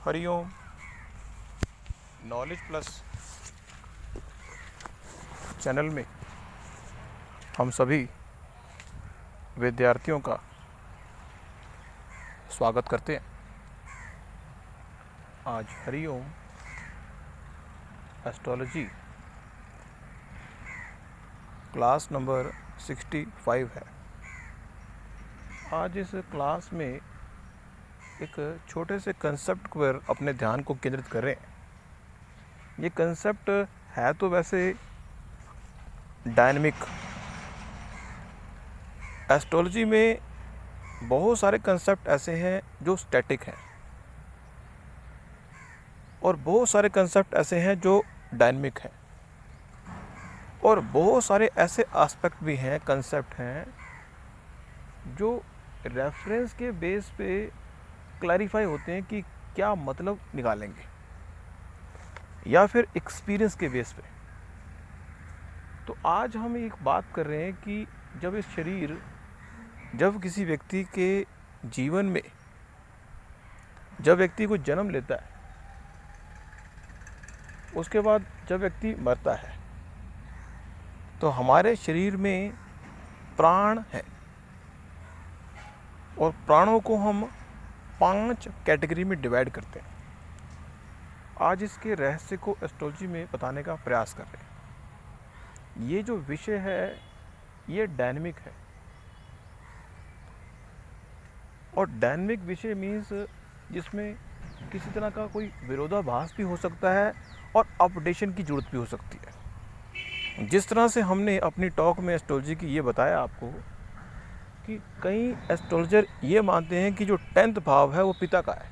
Hariom. Knowledge plus channel में हम सभी विद्यार्थियों का स्वागत करते हैं। आज हरिओम एस्ट्रोलॉजी क्लास नंबर 65 है। आज इस क्लास में एक छोटे से कंसेप्ट पर अपने ध्यान को केंद्रित करें। ये कंसेप्ट है तो वैसे डायनेमिक। एस्ट्रोलॉजी में बहुत सारे कंसेप्ट ऐसे हैं जो स्टैटिक हैं और बहुत सारे कंसेप्ट ऐसे हैं जो डायनेमिक हैं और बहुत सारे ऐसे एस्पेक्ट भी हैं, कंसेप्ट हैं जो रेफरेंस के बेस पे क्लैरिफाई होते हैं कि क्या मतलब निकालेंगे या फिर एक्सपीरियंस के बेस पे। तो आज हम एक बात कर रहे हैं कि जब किसी व्यक्ति के जीवन में जब व्यक्ति को जन्म लेता है, उसके बाद जब व्यक्ति मरता है तो हमारे शरीर में प्राण है और प्राणों को हम 5 कैटेगरी में डिवाइड करते हैं। आज इसके रहस्य को एस्ट्रोलॉजी में बताने का प्रयास कर रहे हैं। ये जो विषय है ये डायनेमिक है और डायनेमिक विषय मीन्स जिसमें किसी तरह का कोई विरोधाभास भी हो सकता है और अपडेशन की ज़रूरत भी हो सकती है। जिस तरह से हमने अपनी टॉक में एस्ट्रोलॉजी की ये बताया आपको कि कई एस्ट्रोलॉजर ये मानते हैं कि जो 10th भाव है वो पिता का है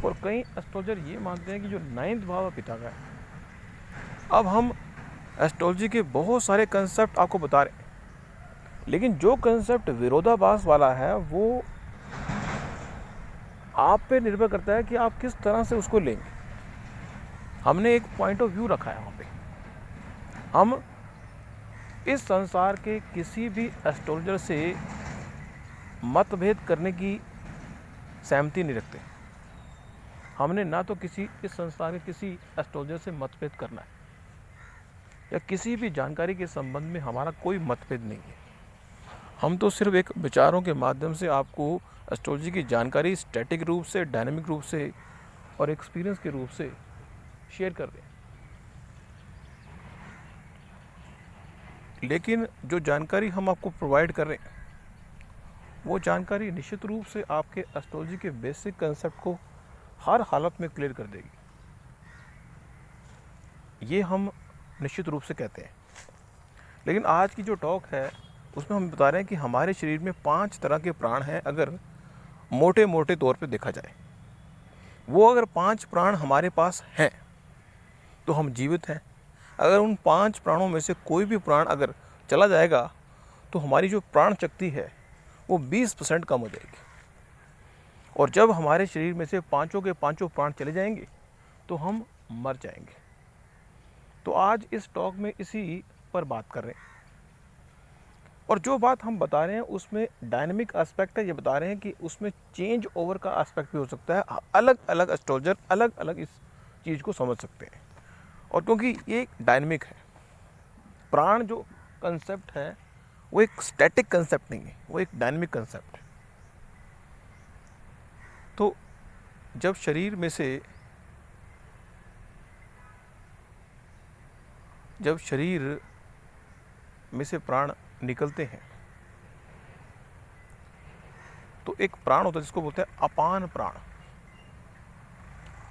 और कई एस्ट्रोलॉजर ये मानते हैं कि जो 9th भाव है पिता का है। अब हम एस्ट्रोलॉजी के बहुत सारे कंसेप्ट आपको बता रहे हैं, लेकिन जो कंसेप्ट विरोधाभास वाला है वो आप पे निर्भर करता है कि आप किस तरह से उसको लेंगे। हमने एक पॉइंट ऑफ व्यू रखा है वहाँ पे। हम इस संसार के किसी भी एस्ट्रोलॉजर से मतभेद करने की सहमति नहीं रखते। हमने ना तो इस संसार के किसी एस्ट्रोलॉजर से मतभेद करना है या किसी भी जानकारी के संबंध में हमारा कोई मतभेद नहीं है। हम तो सिर्फ एक विचारों के माध्यम से आपको एस्ट्रोलॉजी की जानकारी स्टैटिक रूप से, डायनेमिक रूप से और एक्सपीरियंस के रूप से शेयर कर रहे हैं। लेकिन जो जानकारी हम आपको प्रोवाइड कर रहे हैं वो जानकारी निश्चित रूप से आपके एस्ट्रोलॉजी के बेसिक कंसेप्ट को हर हालत में क्लियर कर देगी। ये हम निश्चित रूप से कहते हैं। लेकिन आज की जो टॉक है उसमें हम बता रहे हैं कि हमारे शरीर में 5 तरह के प्राण हैं। अगर मोटे मोटे तौर पे देखा जाए, वो अगर 5 प्राण हमारे पास हैं तो हम जीवित हैं। अगर उन 5 प्राणों में से कोई भी प्राण अगर चला जाएगा तो हमारी जो प्राण शक्ति है वो 20% कम हो जाएगी और जब हमारे शरीर में से पांचों के पांचों प्राण चले जाएंगे तो हम मर जाएंगे। तो आज इस टॉक में इसी पर बात कर रहे हैं और जो बात हम बता रहे हैं उसमें डायनेमिक एस्पेक्ट है। ये बता रहे हैं कि उसमें चेंज ओवर का एस्पेक्ट भी हो सकता है। अलग अलग एस्ट्रोलॉजर अलग अलग इस चीज़ को समझ सकते हैं और क्योंकि ये डायनेमिक है, प्राण जो कंसेप्ट है वो एक स्टैटिक कंसेप्ट नहीं है, वो एक डायनेमिक कंसेप्ट है। तो जब शरीर में से प्राण निकलते हैं तो एक प्राण होता है जिसको बोलते हैं अपान प्राण।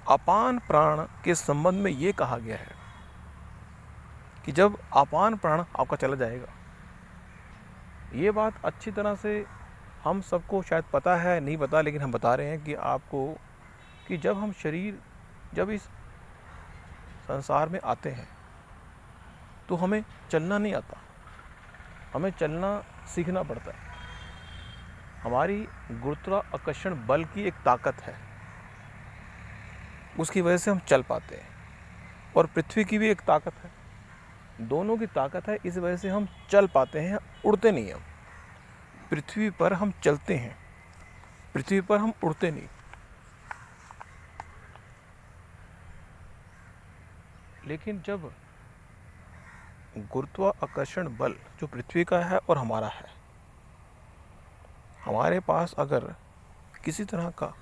अपान प्राण के संबंध में ये कहा गया है कि जब अपान प्राण आपका चला जाएगा, ये बात अच्छी तरह से हम सबको शायद पता है, नहीं पता, लेकिन हम बता रहे हैं कि आपको कि जब इस संसार में आते हैं तो हमें चलना नहीं आता, हमें चलना सीखना पड़ता है। हमारी गुरुत्वाकर्षण बल की एक ताकत है, उसकी वजह से हम चल पाते हैं और पृथ्वी की भी एक ताकत है, दोनों की ताकत है, इस वजह से हम चल पाते हैं। उड़ते नहीं हम, पृथ्वी पर हम चलते हैं, पृथ्वी पर हम उड़ते नहीं। लेकिन जब गुरुत्वाकर्षण बल जो पृथ्वी का है और हमारा है, हमारे पास अगर किसी तरह का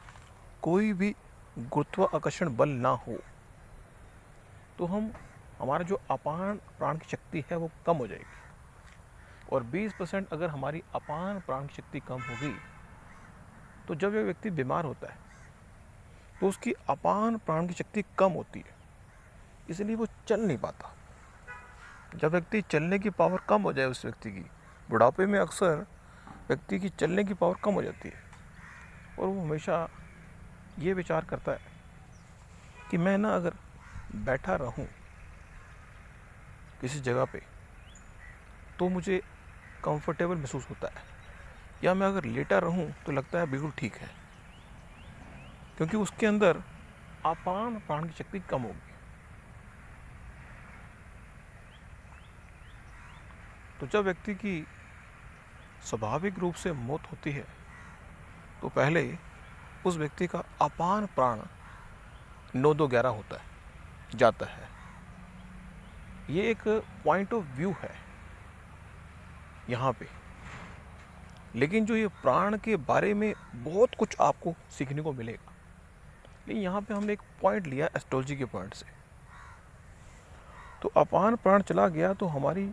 कोई भी गुरुत्वाकर्षण बल ना हो तो हमारा जो अपान प्राण की शक्ति है वो कम हो जाएगी। और 20% अगर हमारी अपान प्राण की शक्ति कम होगी तो जब यह व्यक्ति बीमार होता है तो उसकी अपान प्राण की शक्ति कम होती है, इसलिए वो चल नहीं पाता। जब व्यक्ति चलने की पावर कम हो जाए उस व्यक्ति की, बुढ़ापे में अक्सर व्यक्ति की चलने की पावर कम हो जाती है और वो हमेशा ये विचार करता है कि मैं ना अगर बैठा रहूं किसी जगह पे तो मुझे कंफर्टेबल महसूस होता है, या मैं अगर लेटा रहूं तो लगता है बिल्कुल ठीक है, क्योंकि उसके अंदर अपान प्राण की शक्ति कम होगी। तो जब व्यक्ति की स्वाभाविक रूप से मौत होती है तो पहले उस व्यक्ति का अपान प्राण 9-2-11 होता है, जाता है। ये एक पॉइंट ऑफ व्यू है यहाँ पे, लेकिन जो ये प्राण के बारे में बहुत कुछ आपको सीखने को मिलेगा। लेकिन यहाँ पे हमने एक पॉइंट लिया एस्ट्रोलॉजी के पॉइंट से, तो अपान प्राण चला गया तो हमारी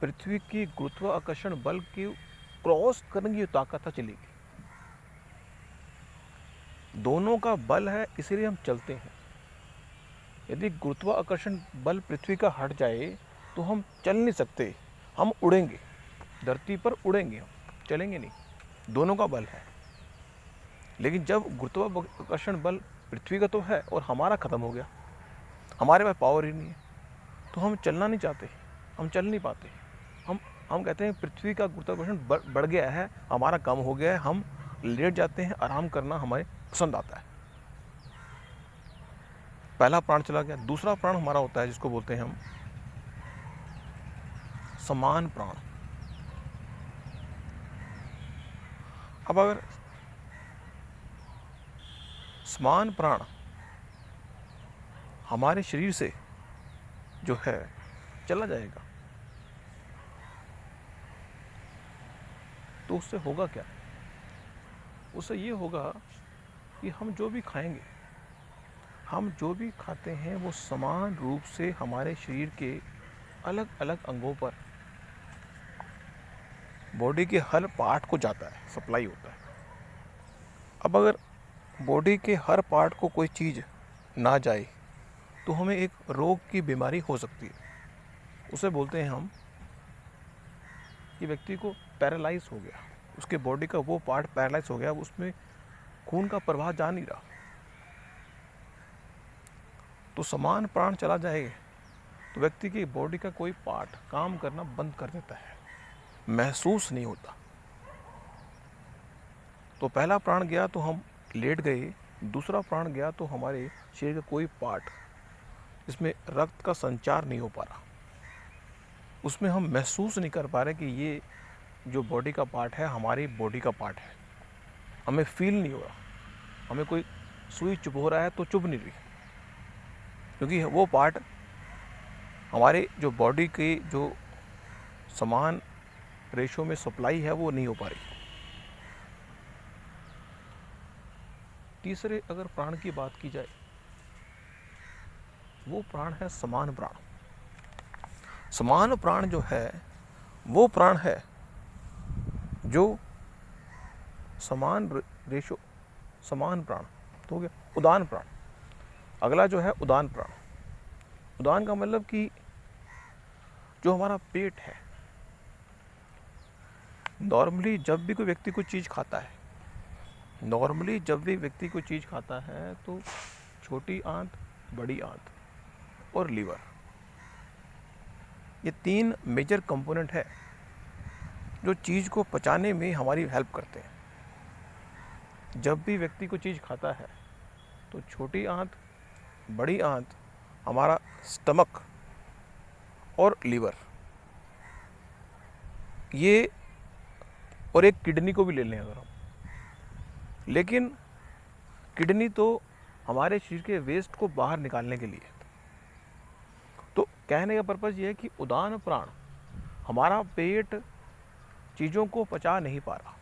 पृथ्वी की गुरुत्वाकर्षण बल की क्रॉस करने की ताकत चली गई। दोनों का बल है, इसीलिए हम चलते हैं। यदि गुरुत्वाकर्षण बल पृथ्वी का हट जाए तो हम चल नहीं सकते, हम उड़ेंगे, धरती पर उड़ेंगे, हम चलेंगे नहीं। दोनों का बल है। लेकिन जब गुरुत्वाकर्षण बल पृथ्वी का तो है और हमारा खत्म हो गया, हमारे पास पावर ही नहीं है, तो हम चलना नहीं चाहते, हम चल नहीं पाते। हम कहते हैं पृथ्वी का गुरुत्वाकर्षण बढ़ गया है, हमारा कम हो गया है, हम लेट जाते हैं, आराम करना हमें पसंद आता है। पहला प्राण चला गया। दूसरा प्राण हमारा होता है जिसको बोलते हैं हम समान प्राण। अब अगर समान प्राण हमारे शरीर से जो है चला जाएगा तो उससे होगा क्या? उससे ये होगा कि हम जो भी खाएंगे, हम जो भी खाते हैं वो समान रूप से हमारे शरीर के अलग अलग अंगों पर, बॉडी के हर पार्ट को जाता है, सप्लाई होता है। अब अगर बॉडी के हर पार्ट को कोई चीज़ ना जाए तो हमें एक रोग की बीमारी हो सकती है। उसे बोलते हैं हम कि व्यक्ति को पैरालाइज हो गया, उसके बॉडी का वो पार्ट पैरालाइज हो गया, उसमें खून का प्रवाह जा नहीं रहा। तो समान प्राण चला जाए तो व्यक्ति की बॉडी का कोई पार्ट काम करना बंद कर देता है, महसूस नहीं होता। तो पहला प्राण गया तो हम लेट गए, दूसरा प्राण गया तो हमारे शरीर का कोई पार्ट, इसमें रक्त का संचार नहीं हो पा रहा, उसमें हम महसूस नहीं कर पा रहे कि ये जो बॉडी का पार्ट है हमारी बॉडी का पार्ट है। हमें फील नहीं हो रहा, हमें कोई सुई चुभ हो रहा है तो चुभ नहीं रही, क्योंकि वो पार्ट हमारे जो बॉडी के जो समान रेशो में सप्लाई है वो नहीं हो पा रही। तीसरे अगर प्राण की बात की जाए, वो प्राण है समान प्राण। समान प्राण जो है वो प्राण है जो समान रेशो, समान प्राण तो हो गया उदान प्राण। अगला जो है उदान प्राण। उदान का मतलब कि जो हमारा पेट है, नॉर्मली जब भी कोई व्यक्ति कोई चीज़ खाता है, नॉर्मली जब भी व्यक्ति कोई चीज़ खाता है तो छोटी आंत, बड़ी आंत और लीवर, ये 3 मेजर कंपोनेंट है जो चीज़ को पचाने में हमारी हेल्प करते हैं। जब भी व्यक्ति कोई चीज़ खाता है तो छोटी आंत, बड़ी आंत, हमारा स्टमक और लीवर, ये, और एक किडनी को भी ले लें अगर हम, लेकिन किडनी तो हमारे शरीर के वेस्ट को बाहर निकालने के लिए, कहने का पर्पज़ ये है कि उदान प्राण, हमारा पेट चीज़ों को पचा नहीं पा रहा,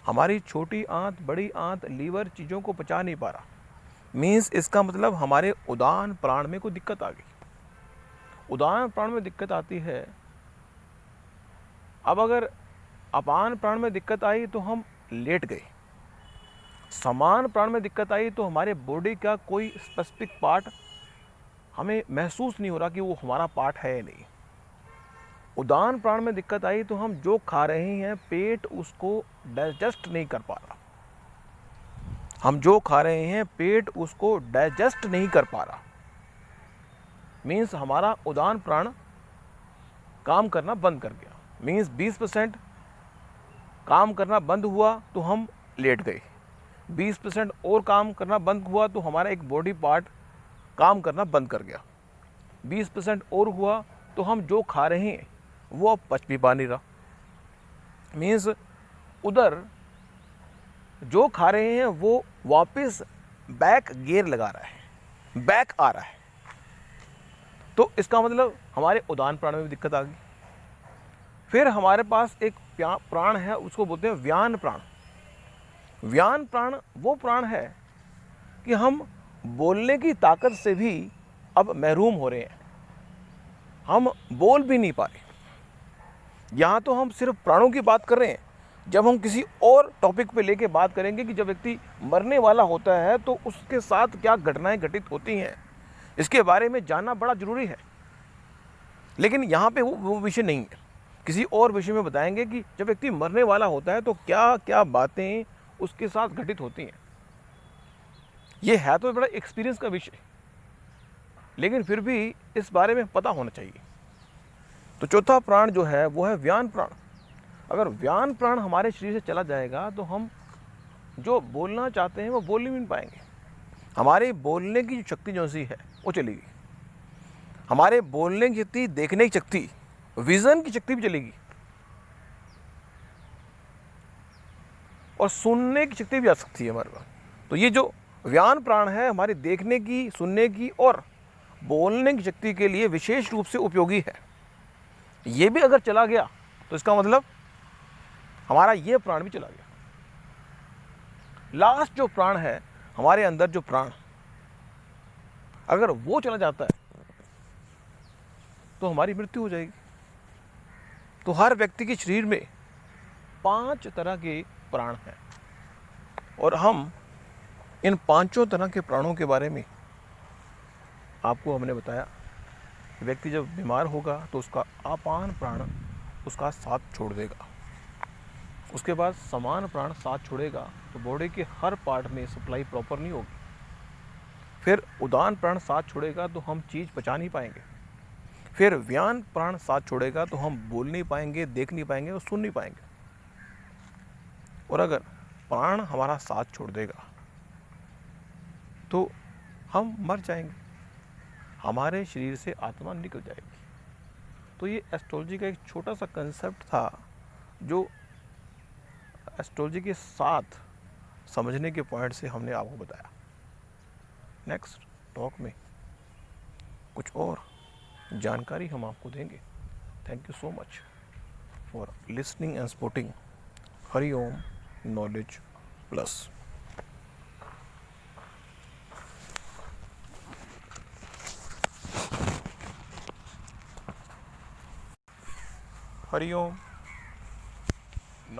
हमारी छोटी आंत, बड़ी आंत, लीवर चीज़ों को पचा नहीं पा रहा। मीन्स इसका मतलब हमारे उदान प्राण में कोई दिक्कत आ गई। उदान प्राण में दिक्कत आती है। अब अगर अपान प्राण में दिक्कत आई तो हम लेट गए, समान प्राण में दिक्कत आई तो हमारे बॉडी का कोई स्पेसिफिक पार्ट हमें महसूस नहीं हो रहा कि वो हमारा पार्ट है या नहीं। उदान प्राण में दिक्कत आई तो हम जो खा रहे हैं पेट उसको डाइजेस्ट नहीं कर पा रहा, हम जो खा रहे हैं पेट उसको डाइजेस्ट नहीं कर पा रहा। मीन्स हमारा उदान प्राण काम करना बंद कर गया। मीन्स 20% काम करना बंद हुआ तो हम लेट गए, 20% और काम करना बंद हुआ तो हमारा एक बॉडी पार्ट काम करना बंद कर गया, 20% और हुआ तो हम जो खा रहे हैं वो अब पच भी पा नहीं रहा। मीन्स उधर जो खा रहे हैं वो वापस बैक गियर लगा रहा है, बैक आ रहा है। तो इसका मतलब हमारे उदान प्राण में भी दिक्कत आ गई। फिर हमारे पास एक प्राण है, उसको बोलते हैं व्यान प्राण। व्यान प्राण वो प्राण है कि हम बोलने की ताकत से भी अब महरूम हो रहे हैं, हम बोल भी नहीं पा रहे। यहाँ तो हम सिर्फ प्राणों की बात कर रहे हैं, जब हम किसी और टॉपिक पे लेके बात करेंगे कि जब व्यक्ति मरने वाला होता है तो उसके साथ क्या घटनाएं घटित होती हैं, इसके बारे में जानना बड़ा ज़रूरी है। लेकिन यहाँ पे वो विषय नहीं है, किसी और विषय में बताएंगे कि जब व्यक्ति मरने वाला होता है तो क्या क्या बातें उसके साथ घटित होती हैं। ये है तो बड़ा एक्सपीरियंस का विषय, लेकिन फिर भी इस बारे में पता होना चाहिए। तो चौथा प्राण जो है वो है व्यान प्राण। अगर व्यान प्राण हमारे शरीर से चला जाएगा तो हम जो बोलना चाहते हैं वो बोल नहीं पाएंगे। हमारे बोलने की जो शक्ति जो सी है वो चलेगी, हमारे बोलने की शक्ति, देखने की शक्ति, विजन की शक्ति भी चलेगी, और सुनने की शक्ति भी आ सकती है हमारे पास। तो ये जो व्यान प्राण है हमारी देखने की, सुनने की और बोलने की शक्ति के लिए विशेष रूप से उपयोगी है। ये भी अगर चला गया तो इसका मतलब हमारा ये प्राण भी चला गया। लास्ट जो प्राण है हमारे अंदर, जो प्राण अगर वो चला जाता है तो हमारी मृत्यु हो जाएगी। तो हर व्यक्ति के शरीर में 5 तरह के प्राण हैं, और हम इन 5 तरह के प्राणों के बारे में आपको हमने बताया। व्यक्ति जब बीमार होगा तो उसका अपान प्राण उसका साथ छोड़ देगा, उसके बाद समान प्राण साथ छोड़ेगा तो बॉडी के हर पार्ट में सप्लाई प्रॉपर नहीं होगी। फिर उदान प्राण साथ छोड़ेगा तो हम चीज़ पचा नहीं पाएंगे। फिर व्यान प्राण साथ छोड़ेगा तो हम बोल नहीं पाएंगे, देख नहीं पाएंगे और सुन नहीं पाएंगे। और अगर प्राण हमारा साथ छोड़ देगा तो हम मर जाएंगे, हमारे शरीर से आत्मा निकल जाएगी। तो ये एस्ट्रोलॉजी का एक छोटा सा कंसेप्ट था जो एस्ट्रोलॉजी के साथ समझने के पॉइंट से हमने आपको बताया। नेक्स्ट टॉक में कुछ और जानकारी हम आपको देंगे। Thank you so much for listening and supporting Hari Om knowledge plus. Hari Om.